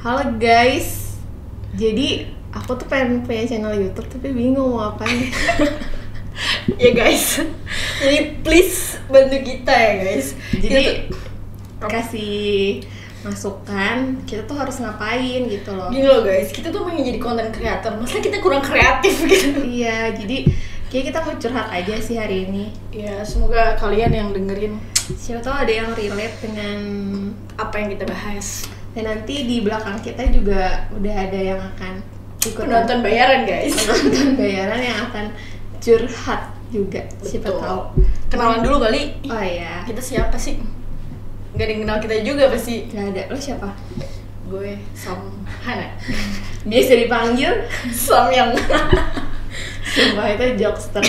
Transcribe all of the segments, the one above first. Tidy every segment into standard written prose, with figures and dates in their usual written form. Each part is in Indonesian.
Halo guys, jadi aku tuh pengen punya channel YouTube tapi bingung mau ngapain. Ya guys, jadi please bantu kita ya guys. Jadi kasih masukan kita tuh harus ngapain gitu loh. Gini loh guys, kita tuh pengen jadi content creator, masa kita kurang kreatif gitu. Iya, jadi kayak kita mau curhat aja sih hari ini. Ya semoga kalian yang dengerin Siapa tahu ada yang relate dengan apa yang kita bahas. dan nanti di belakang kita juga udah ada yang akan ikut Penonton bayaran guys. penonton bayaran yang akan curhat juga. Siapa Betul. tahu. Kenalan dulu kali. Oh iya. Kita siapa sih? Gak ada yang kenal kita juga pasti. Gak ada. Lo siapa? Gue Sam Hana. Biasa dipanggil Sam yang sumpah itu jokester.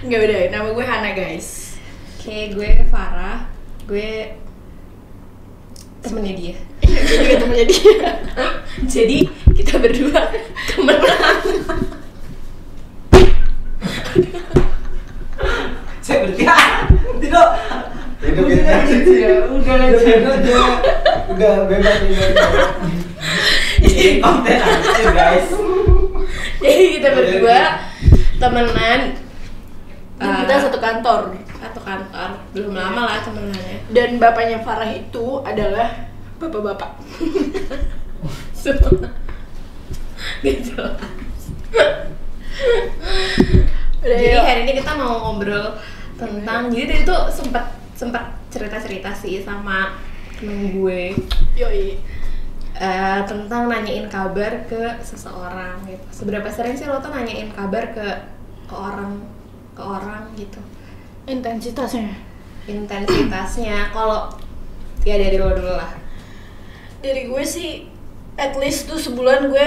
Gak udah, nama gue Hana guys. Oke, gue Farah. Gue temennya dia. Gue juga temennya dia. Jadi kita berdua temenan. Saya bertiga. Tidak. Udah bebas ini. Ini konten aja guys. Jadi kita berdua temenan. Kita satu kantor. Satu kantor. Belum lama lah temenannya. Dan bapaknya Farah itu adalah bapak-bapak. Semua. Gitu. Jadi hari ini kita mau ngobrol tentang, jadi tadi tuh sempat cerita sih sama temen gue Yoi. tentang nanyain kabar ke seseorang gitu. Seberapa sering sih lo tuh nanyain kabar ke orang gitu? Intensitasnya kalau ya dari lo dulu lah. Dari gue sih at least tuh sebulan gue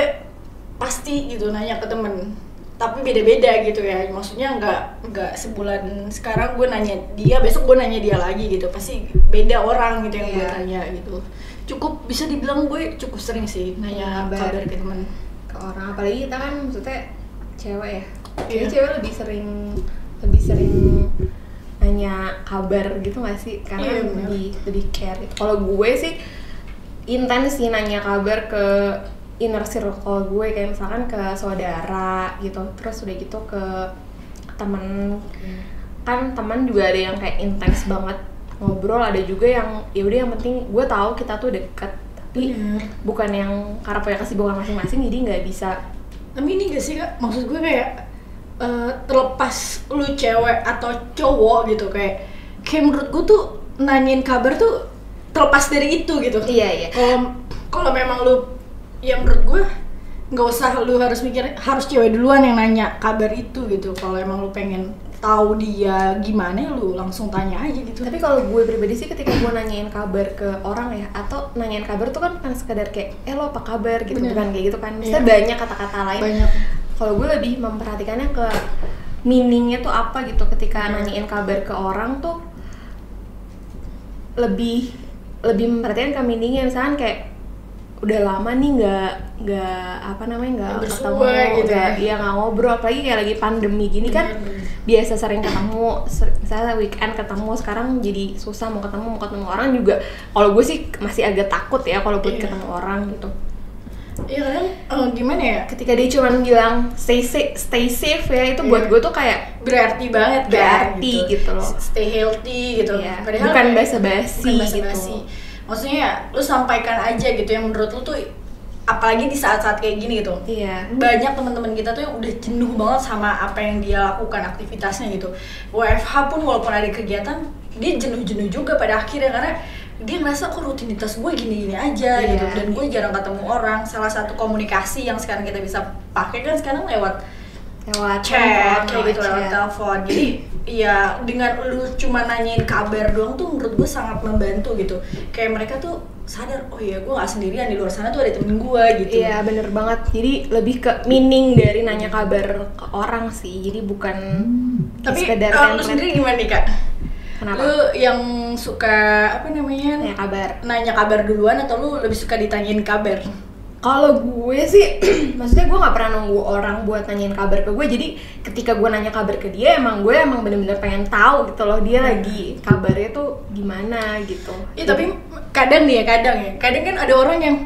pasti gitu nanya ke temen. Tapi beda-beda gitu ya, maksudnya nggak sebulan sekarang gue nanya dia, besok gue nanya dia lagi gitu. Pasti beda orang gitu yang gue tanya gitu. Cukup bisa dibilang gue cukup sering sih nanya kabar ke temen. Ke orang, apalagi kita kan maksudnya cewek ya. Jadi Iya. cewek lebih sering nanya kabar gitu nggak sih? Karena Iya, bener. lebih care gitu. Kalau gue sih intens sih nanya kabar ke inner circle gue, kayak misalkan ke saudara gitu, terus udah gitu ke temen. Kan teman juga ada yang kayak intens banget ngobrol, ada juga yang ya udah yang penting gue tahu kita tuh deket, tapi Bener. bukan yang karena punya kesibukan masing-masing jadi nggak bisa. Tapi ini gak sih kak, maksud gue kayak terlepas lu cewek atau cowok gitu, kayak menurut gue tuh nanyain kabar tuh terlepas dari itu gitu. Iya. Kalau memang lu, ya menurut gue nggak usah lu harus mikir harus cewek duluan yang nanya kabar itu gitu. Kalau emang lu pengen tahu dia gimana, lu langsung tanya aja gitu. Tapi kalau gue pribadi sih ketika gue nanyain kabar ke orang ya, atau nanyain kabar tuh kan bukan sekedar kayak lo apa kabar gitu. Bener. Bukan kayak gitu kan, Iya. maksudnya banyak kata-kata lain. Banyak. Kalau gue lebih memperhatikannya ke meaningnya tuh apa gitu. Ketika nanyain kabar ke orang tuh lebih memperhatikan ke meaningnya. Misalkan kayak udah lama nih nggak Nggak ketemu bersua gitu ya nggak ngobrol, apalagi kayak lagi pandemi gini kan. Biasa sering ketemu, misalnya weekend ketemu, sekarang jadi susah mau ketemu orang juga. Kalau gue sih masih agak takut ya kalau buat Iya. ketemu orang gitu. Iya kadang gimana ya, Ketika dia cuma bilang stay safe ya, itu buat Iya. gue tuh kayak berarti banget kan, berarti gitu loh. Stay healthy gitu. Iya. Padahal Bukan kayak- basa-basi bukan basa-basi. gitu. Maksudnya ya, lu sampaikan aja gitu yang menurut lu tuh, apalagi di saat-saat kayak gini gitu. Iya. Banyak teman-teman kita tuh yang udah jenuh banget sama apa yang dia lakukan aktivitasnya gitu. WFH pun walaupun ada kegiatan, dia jenuh-jenuh juga pada akhirnya, karena dia ngerasa kok rutinitas gue gini-gini aja Iya. gitu, dan gue jarang ketemu orang. Salah satu komunikasi yang sekarang kita bisa pakai kan sekarang lewat chat kayak gitu, lewat telepon. Jadi ya dengan lu cuma nanyain kabar doang tuh menurut gue sangat membantu gitu. Kayak mereka tuh sadar, oh iya gue nggak sendirian, di luar sana tuh ada temen gue gitu. Iya bener banget. Jadi lebih ke meaning dari nanya kabar ke orang sih. Jadi bukan Tapi sekedar lu template. sendiri gimana nih kak? Kenapa? Lu yang suka apa namanya Nanya kabar. nanya kabar duluan atau lu lebih suka ditanyain kabar? Kalau gue sih, maksudnya gue nggak pernah nunggu orang buat nanyain kabar ke gue. Jadi ketika gue nanya kabar ke dia, emang bener-bener pengen tahu gitu loh, dia lagi kabarnya tuh gimana gitu. Iya, tapi kadang kan ada orang yang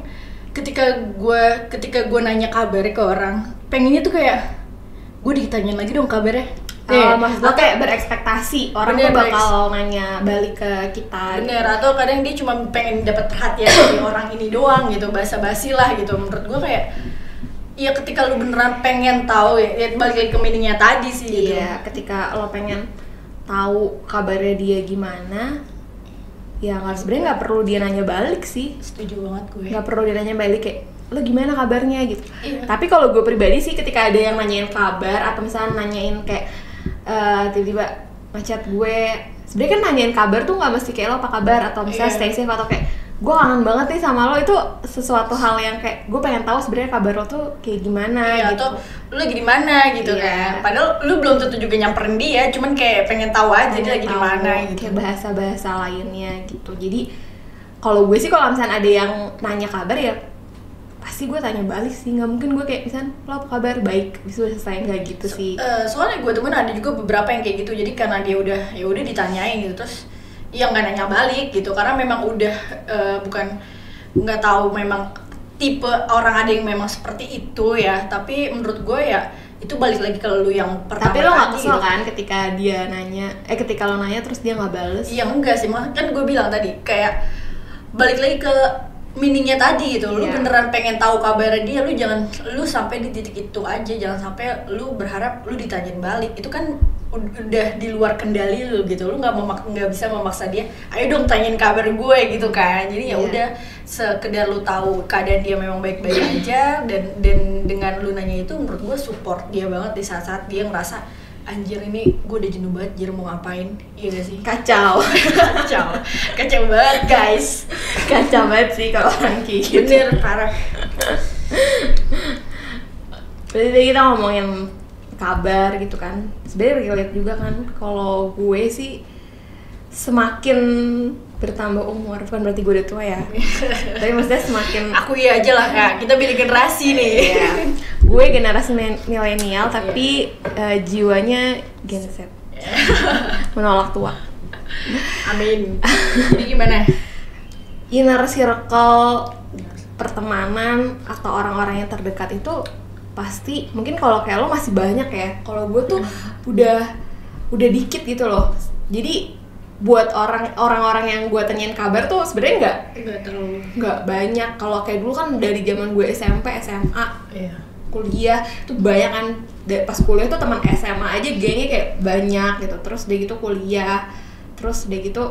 ketika gue nanya kabar ke orang, pengennya tuh kayak gue ditanyain lagi dong kabarnya. Maksud lo kayak berekspektasi orang tuh bakal nanya balik ke kita. Bener, atau kadang dia cuma pengen dapat perhatian dari orang ini doang gitu, basa-basi lah gitu. Menurut gue kayak ya ketika lu beneran pengen tahu ya balik lagi ke meaningnya tadi sih gitu. Iya, ketika lo pengen tahu kabarnya dia gimana, ya sebenarnya nggak perlu dia nanya balik sih. Setuju banget gue. Nggak perlu dia nanya balik kayak lo gimana kabarnya gitu. Iya. Tapi kalau gue pribadi sih ketika ada yang nanyain kabar atau misalnya nanyain kayak tiba-tiba ngechat gue, sebenarnya kan nanyain kabar tuh nggak mesti kayak lo apa kabar atau misalnya stay safe atau kayak gue kangen banget nih sama lo, itu sesuatu hal yang kayak gue pengen tahu sebenarnya kabar lo tuh kayak gimana gitu. Atau lu lagi di mana gitu kan. Padahal lu belum tentu juga nyamperin dia, cuman kayak pengen tahu aja dia lagi di mana gitu. Kayak bahasa-bahasa lainnya gitu. Jadi kalau gue sih kalau misalnya ada yang nanya kabar ya pasti gue tanya balik sih, nggak mungkin gue kayak misalnya lo apa kabar, baik, bisa selesai, nggak gitu sih. Soalnya gue temen ada juga beberapa yang kayak gitu, jadi karena dia udah ditanyain gitu, terus ya nggak nanya balik gitu, karena memang udah bukan nggak tahu memang tipe orang ada yang memang seperti itu ya, tapi menurut gue ya itu balik lagi ke lu yang pertama. Tapi lo nggak kesel gitu kan ketika dia nanya, ketika lo nanya terus dia nggak bales? Iya enggak sih, kan gue bilang tadi kayak balik lagi ke meaningnya tadi gitu, lu beneran pengen tahu kabarnya dia, lu sampai di titik itu aja, jangan sampai lu berharap lu ditanyain balik, itu kan udah di luar kendali lu gitu, lu nggak bisa memaksa dia, ayo dong tanyain kabar gue gitu kan, jadi ya udah sekedar lu tahu keadaan dia memang baik-baik aja, dan dengan lu nanya itu menurut gue support dia banget di saat-saat dia ngerasa anjir ini gue udah jenuh banget, jir mau ngapain, iya gak sih? Kacau. Kacau banget guys. Kacau banget sih kalau orang kayak gitu. Bener, parah. Berarti kita ngomongin kabar gitu kan, sebenarnya relate juga kan. Kalau gue sih semakin bertambah umur, bukan berarti gue udah tua ya, tapi maksudnya semakin aku iya aja lah kak, kita beda generasi nih. Iya. Gue generasi milenial tapi jiwanya Gen Z, menolak tua. Amin. Jadi gimana? Inner circle pertemanan atau orang-orang yang terdekat itu pasti, mungkin kalau kayak lo masih banyak ya, kalau gue tuh udah dikit gitu loh. Jadi buat orang-orang yang gue tanyain kabar tuh sebenarnya nggak banyak. Kalau kayak dulu kan dari zaman gue SMP, SMA, kuliah tuh banyak kan. Pas kuliah tuh teman SMA aja gengnya kayak banyak gitu. Terus udah gitu kuliah, terus udah gitu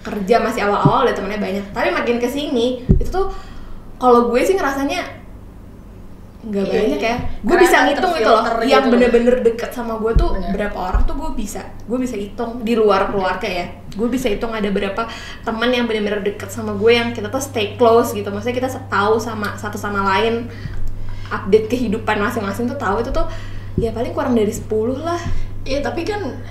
kerja masih awal-awal udah temennya banyak. Tapi makin kesini itu tuh kalau gue sih ngerasanya nggak banyak ya. Gue bisa ngitung gitu loh, yang bener-bener deket sama gue tuh berapa orang tuh gue bisa hitung di luar keluarga ya. Gue bisa hitung ada berapa teman yang bener-bener deket sama gue yang kita tuh stay close gitu. Maksudnya kita tahu sama satu sama lain, update kehidupan masing-masing tuh tahu itu tuh ya paling kurang dari 10 lah. Iya tapi kan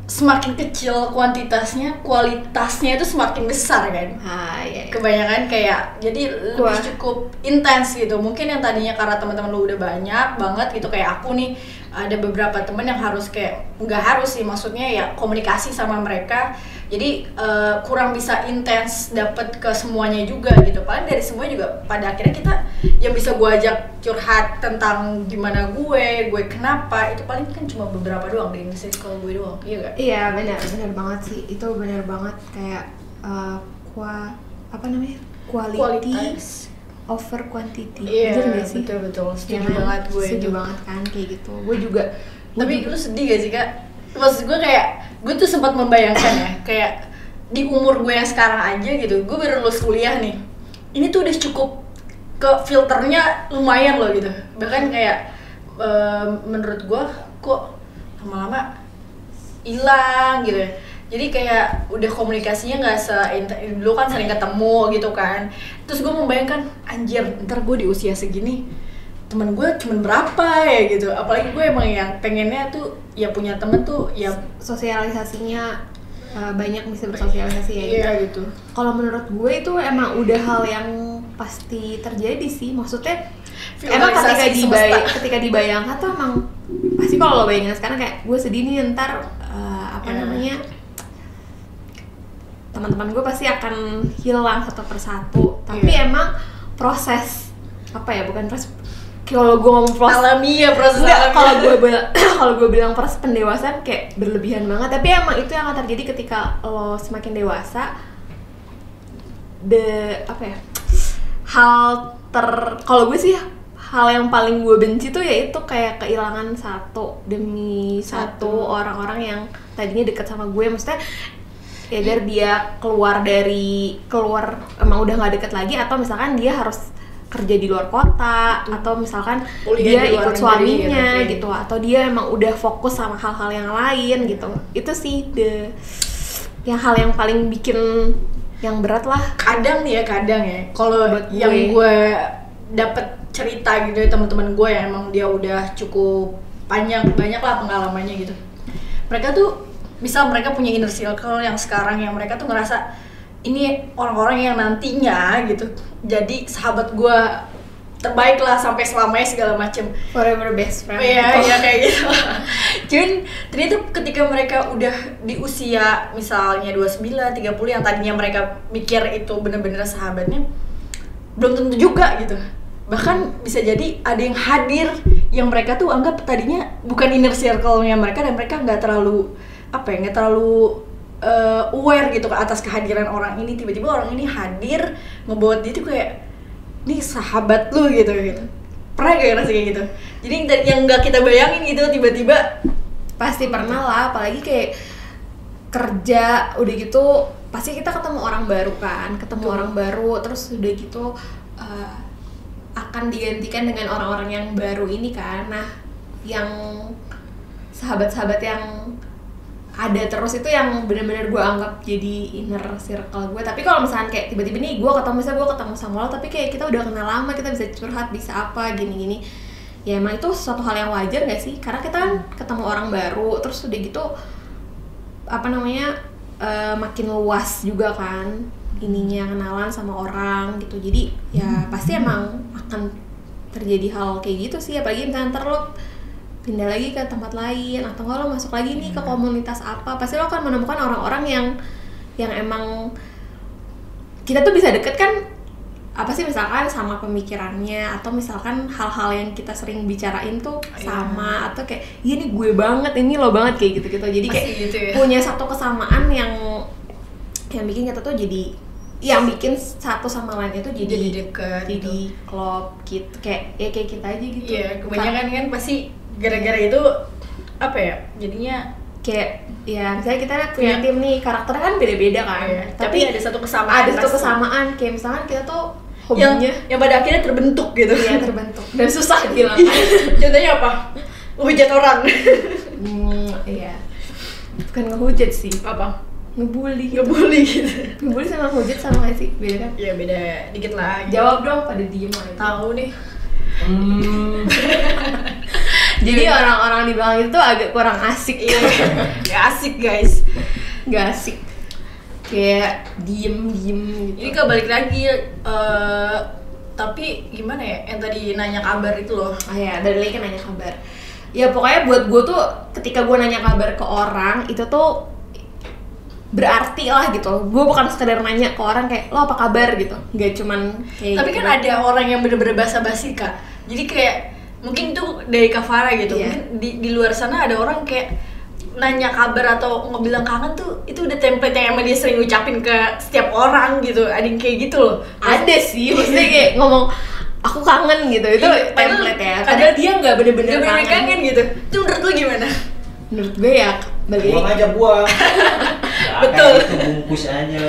semakin kecil kuantitasnya, kualitasnya itu semakin besar kan. Iya. Kebanyakan kayak jadi lebih cukup intens gitu. Mungkin yang tadinya karena teman-teman lu udah banyak banget gitu, kayak aku nih ada beberapa teman yang harus kayak nggak harus sih, maksudnya ya komunikasi sama mereka. Jadi kurang bisa intens dapet ke semuanya juga gitu. Paling dari semua juga pada akhirnya kita yang bisa gue ajak curhat tentang gimana gue kenapa, itu paling kan cuma beberapa doang di circle gue doang, iya gak? Iya benar banget sih, itu benar banget kayak quality over quantity. Iya betul, setuju banget gue. Setuju banget kan kayak gitu. Gue juga. Tapi lu sedih gak sih kak? Maksud gue kayak gue tuh sempat membayangkan ya, kayak di umur gue yang sekarang aja gitu, gue baru lulus kuliah nih, ini tuh udah cukup ke filternya lumayan loh gitu. Bahkan kayak menurut gue kok lama-lama hilang gitu ya. Jadi kayak udah komunikasinya nggak dulu kan sering ketemu gitu kan. Terus gue membayangkan anjir ntar gue di usia segini temen gue cuman berapa ya gitu. Apalagi gue emang yang pengennya tuh ya punya temen tuh ya sosialisasinya banyak, bisa bersosialisasi ya. Iya gitu. Kalau menurut gue itu emang udah hal yang pasti terjadi sih. Maksudnya emang ketika dibayangkan tuh emang pasti kalau lo bayangin sekarang kayak gue sedih nih ntar namanya teman-teman gue pasti akan hilang satu persatu. Tapi emang proses apa ya, bukan proses, kalau gue ngomong proses alamiah, proses enggak, alamiah. kalau gue bilang proses pendewasaan kayak berlebihan banget, tapi emang itu yang akan terjadi ketika lo semakin dewasa. Kalau gue sih hal yang paling gue benci tuh yaitu kayak kehilangan satu demi satu orang-orang yang tadinya deket sama gue, maksudnya either dia keluar emang udah nggak deket lagi, atau misalkan dia harus kerja di luar kota, atau misalkan kuliah dia di luar ikut negeri, suaminya gitu. gitu, atau dia emang udah fokus sama hal-hal yang lain gitu. Itu sih hal yang paling bikin yang berat lah. Kadang ya kalau Buat yang gue. gue dapet cerita gitu ya, teman-teman gue yang emang dia udah cukup banyak lah pengalamannya gitu, mereka tuh misal mereka punya inner circle yang sekarang yang mereka tuh ngerasa ini orang-orang yang nantinya gitu jadi sahabat gue terbaik lah sampai selamanya segala macem, Forever best friend. iya gitu. iya kayak gitu. Cuman ternyata ketika mereka udah di usia misalnya 29, 30 yang tadinya mereka mikir itu bener-bener sahabatnya, belum tentu juga gitu. Bahkan bisa jadi ada yang hadir yang mereka tuh anggap tadinya bukan inner circle-nya mereka, dan mereka nggak terlalu aware gitu ke atas kehadiran orang ini. Tiba-tiba orang ini hadir ngebawa dia tuh kayak nih sahabat lu gitu. Pernah gak ngerasa kayak gitu? Jadi yang nggak kita bayangin gitu tiba-tiba. Pasti pernah lah, apalagi kayak kerja udah gitu pasti kita ketemu orang baru kan, orang baru, terus udah gitu akan digantikan dengan orang-orang yang baru ini kan. Nah, yang sahabat-sahabat yang ada terus itu yang benar-benar gue anggap jadi inner circle gue. Tapi kalau misalnya kayak tiba-tiba nih gue ketemu sama lo, tapi kayak kita udah kenal lama, kita bisa curhat, bisa apa gini-gini, ya emang itu suatu hal yang wajar gak sih? Karena kita kan ketemu orang baru, terus udah gitu makin luas juga kan ininya, kenalan sama orang gitu. Jadi ya pasti emang akan terjadi hal kayak gitu sih, apalagi misalnya ntar lo pindah lagi ke tempat lain, atau nggak lo masuk lagi nih ke komunitas apa, pasti lo akan menemukan orang-orang yang emang kita tuh bisa deket kan, apa sih, misalkan sama pemikirannya, atau misalkan hal-hal yang kita sering bicarain tuh sama, atau kayak ini gue banget, ini lo banget, kayak gitu-gitu. Jadi kayak gitu ya? punya satu kesamaan yang bikin kita tuh jadi, yang bikin satu sama lain itu jadi dekat, jadi klop gitu, kayak kita aja gitu. Iya, kebanyakan kan pasti gara-gara itu apa ya, jadinya kayak ya misalnya kita punya tim nih, karakternya kan beda-beda kan, tapi ada satu kesamaan, kayak misalkan kita tuh yang hobinya pada akhirnya terbentuk gitu. Iya, terbentuk dan susah dihilangkan. Contohnya apa? Ngehujat orang. Iya, bukan ngehujat sih, Apa? ngebully gitu. Ngebully sama ngehujat sama gak sih? Beda kan? Iya beda dikit lah. Jawab dong, pada diem aja. Tahu nih. Jadi orang-orang di belakang itu tuh agak kurang asik. Iya. Gak asik guys. Gak asik. Kayak diem gitu. Ini balik lagi tapi gimana ya, yang tadi nanya kabar itu loh. Ya, dari lagi kan nanya kabar. Ya pokoknya buat gue tuh ketika gue nanya kabar ke orang itu tuh berarti lah gitu. Gue bukan sekedar nanya ke orang kayak lo apa kabar gitu. Gak cuman kayak Tapi gitu. kan ada orang yang bener-bener basa-basi Kak. Jadi kayak mungkin tuh dari Kak Farah gitu. Iya. Mungkin di luar sana ada orang kayak nanya kabar atau ngebilang kangen tuh itu udah template yang emang dia sering ucapin ke setiap orang gitu. Ada yang kayak gitu loh. Ada sih, maksudnya kayak ngomong aku kangen gitu, itu Iya, template ya. padahal Padahal dia nggak bener-bener Gak bener kangen. kangen gitu. Itu menurut lu gimana? Menurut gue ya balik Buang aja buang. Ya, Betul. kayak gitu, bungkus aja.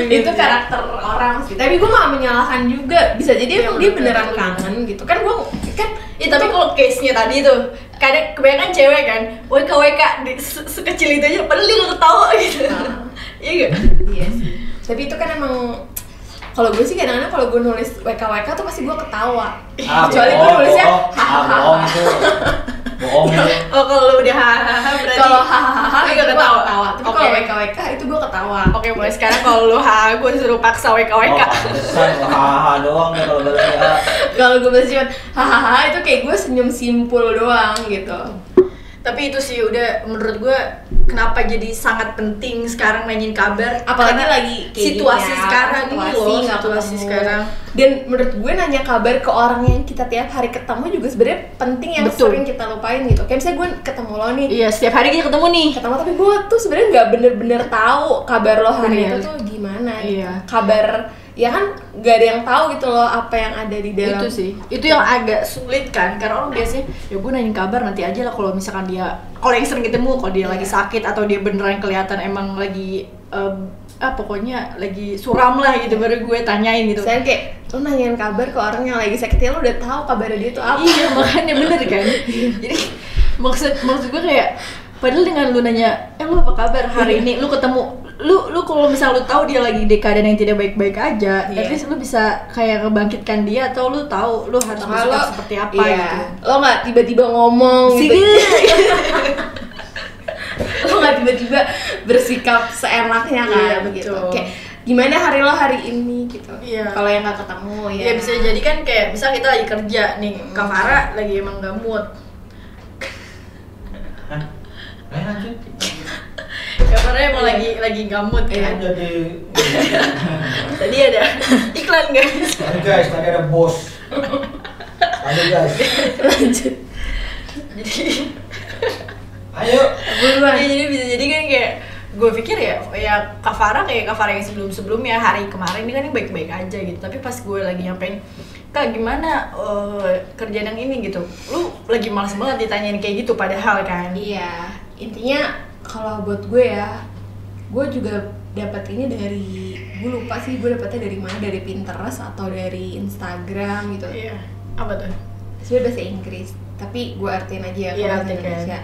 itu karakter orang sih. Tapi gue nggak menyalahkan juga. Bisa jadi emang dia beneran kangen gitu. Kan gue kan Ya tapi kalau case-nya tadi tuh kadang kebanyakan cewek kan WK sekecil itu aja padahal dia gak ketawa gitu. Iya gak? iya sih. Tapi itu kan emang kalau gue sih kadang-kadang kalau gue nulis WKWK tuh pasti gue ketawa. Kecuali gue nulisnya bohong itu. Bohong itu. Oh kalau lu udah hahaha berarti kalau hahaha lu itu gak gue ketawa. ketawa. Tapi Oke. kalau WKWK itu gue ketawa. Oke, mulai sekarang kalau lu hahaha gue suruh paksa WK. Oh, pantesan hahaha doang ya kalau balasnya. Kalau gue balas cuman hahaha itu kayak gue senyum simpul doang gitu. Tapi itu sih udah menurut gue kenapa jadi sangat penting sekarang nanyain kabar, apalagi karena lagi kayak situasi gini ya, sekarang ini loh, nggak situasi ketemu. sekarang. Dan menurut gue nanya kabar ke orang yang kita tiap hari ketemu juga sebenarnya penting, yang Betul. sering kita lupain gitu. Kayak misalnya gue ketemu lo nih, Iya, setiap hari kita ketemu nih. ketemu tapi gue tuh sebenarnya nggak bener-bener tahu kabar lo hari Bener. itu tuh gimana gitu. Iya. Kabar ya kan nggak ada yang tahu gitu loh apa yang ada di dalam. Itu sih, itu yang agak sulit kan, karena orang biasanya ya gue nanyain kabar nanti aja lah kalau misalkan dia, kalau yang sering ketemu, kalau dia lagi sakit atau dia beneran kelihatan emang lagi pokoknya lagi suram lah gitu, baru gue tanyain gitu. Saya kayak lo nanyain kabar ke orang yang lagi sakit ya lo udah tahu kabarnya dia tuh apa. Iya, makanya bener kan. Jadi maksud gue kayak, padahal dengan lu nanya, lu apa kabar hari ini, lu ketemu, lu kalau misal lu tahu dia lagi di keadaan yang tidak baik-baik aja, Iya. at least lu bisa kayak ngebangkitkan dia, atau lu tahu lu harus Kalau bersikap seperti apa iya, gitu. lo nggak tiba-tiba ngomong gitu. Lo nggak tiba-tiba bersikap seenaknya kan. Iya, gitu. betul. Kayak gimana hari lo hari ini gitu. Iya. Kalau yang nggak ketemu ya. Ya bisa jadi kan kayak misal kita lagi kerja nih, Kak Farah lagi emang gak mood. Hah? Ayo lanjut. Kak Farah emang lagi gak mood kan. Jadi Tadi ada iklan guys. Ayo guys, tadi ada bos. Ayo guys. Lanjut. Jadi Ayo. Buruan. ya, jadi bisa jadi kan kayak gue pikir ya Kak Farah kayak Kak Farah yang sebelum-sebelumnya, hari kemarin ini kan yang baik-baik aja gitu, tapi pas gue lagi nyampein, Kak gimana kerjaan yang ini gitu, lu lagi malas banget ditanyain kayak gitu padahal kan. Iya, intinya kalau buat gue ya, gue juga dapat ini dari, gue lupa sih gue dapetnya dari mana, dari Pinterest atau dari Instagram gitu. Iya, apa tuh? Sebenarnya bahasa Inggris, tapi gue artiin aja ya Iya, kalau bahasa artikan. Indonesia.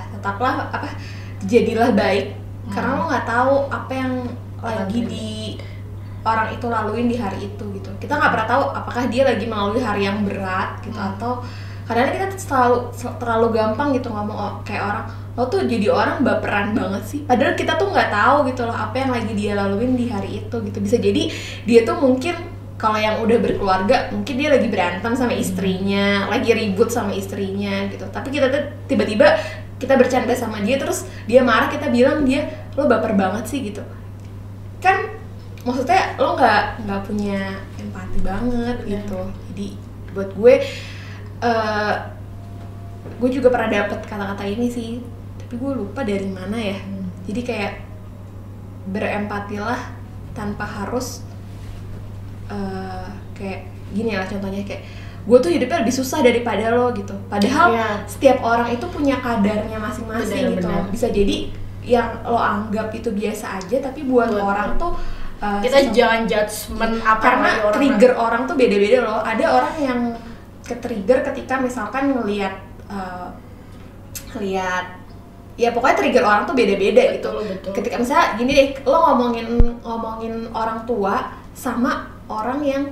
Tetaplah jadilah baik, karena lo nggak tahu apa yang lagi di orang itu laluin di hari itu gitu. Kita nggak pernah tahu apakah dia lagi melalui hari yang berat gitu, atau kadang kita terlalu gampang gitu ngomong kayak orang, lo tuh jadi orang baperan banget sih, padahal kita tuh nggak tahu gitu loh apa yang lagi dia laluin di hari itu gitu. Bisa jadi dia tuh mungkin kalau yang udah berkeluarga mungkin dia lagi berantem sama istrinya, lagi ribut sama istrinya gitu, tapi kita tuh tiba-tiba kita bercanda sama dia, terus dia marah, kita bilang dia, lo baper banget sih gitu kan, maksudnya lo nggak punya empati banget gitu. Jadi buat gue juga pernah dapet kata-kata ini sih, tapi gue lupa dari mana ya. Jadi kayak berempatilah tanpa harus kayak gini lah contohnya, kayak gue tuh hidupnya lebih susah daripada lo gitu, padahal Iya. setiap orang itu punya kadarnya masing-masing gitu. Benar-benar. Bisa jadi yang lo anggap itu biasa aja, tapi buat Buat orang tuh Kita jangan judgement apa yang karena lagi orang trigger orang tuh beda-beda loh. Ada orang yang ke-trigger ketika misalkan ngelihat ya pokoknya trigger orang tuh beda-beda gitu. Betul. Ketika misalnya gini deh, lo ngomongin orang tua sama orang yang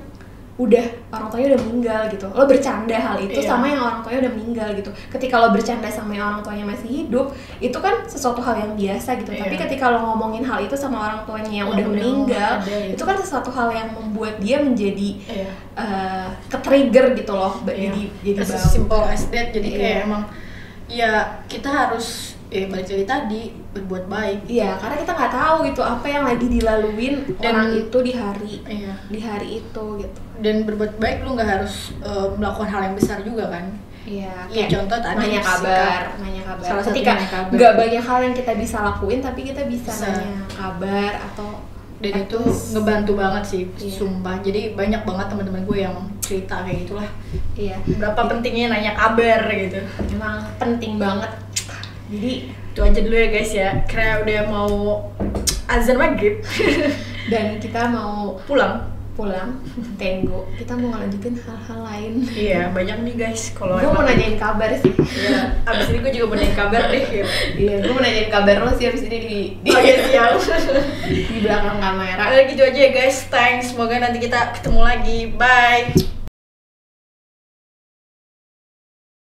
orang tuanya udah meninggal gitu, lo bercanda hal itu Iya. sama yang orang tuanya udah meninggal gitu. Ketika lo bercanda sama yang orang tuanya masih hidup, itu kan sesuatu hal yang biasa gitu. Iya. Tapi ketika lo ngomongin hal itu sama orang tuanya yang Yang udah udah meninggal, ada gitu. itu kan sesuatu hal yang membuat dia menjadi Iya. ke-trigger gitu loh. Iya. Jadi As bau. simple as that. Jadi Iya. kayak emang ya kita harus balik dari tadi berbuat baik. Iya, karena kita nggak tahu gitu apa yang lagi dilaluin Dan- orang itu di hari itu gitu. Dan berbuat baik lu nggak harus melakukan hal yang besar juga kan. Iya, Iya, contoh tadi nanya sikap. kabar. Salah satu Ketika nanya kabar. nggak banyak hal yang kita bisa lakuin, tapi kita bisa Bisa. nanya kabar atau Dan itu at-least- ngebantu banget sih, Iya. sumpah. Jadi banyak banget teman-teman gue yang cerita kayak gitulah. Iya, Berapa pentingnya nanya kabar gitu. emang penting banget. Jadi Itu aja dulu ya guys ya. Karena udah mau azan maghrib. dan kita mau Pulang. tenggo, kita mau ngelanjutin hal-hal lain. Iya, banyak nih guys. Kalau Gue mau emang- nanyain kabar sih. Iya, abis ini gue juga mau nanyain kabar deh gitu. Iya, gue mau nanyain kabar lo sih abis ini di Oh iya, siap. di belakang kamera. Gitu aja ya guys, thanks. Semoga nanti kita ketemu lagi. Bye.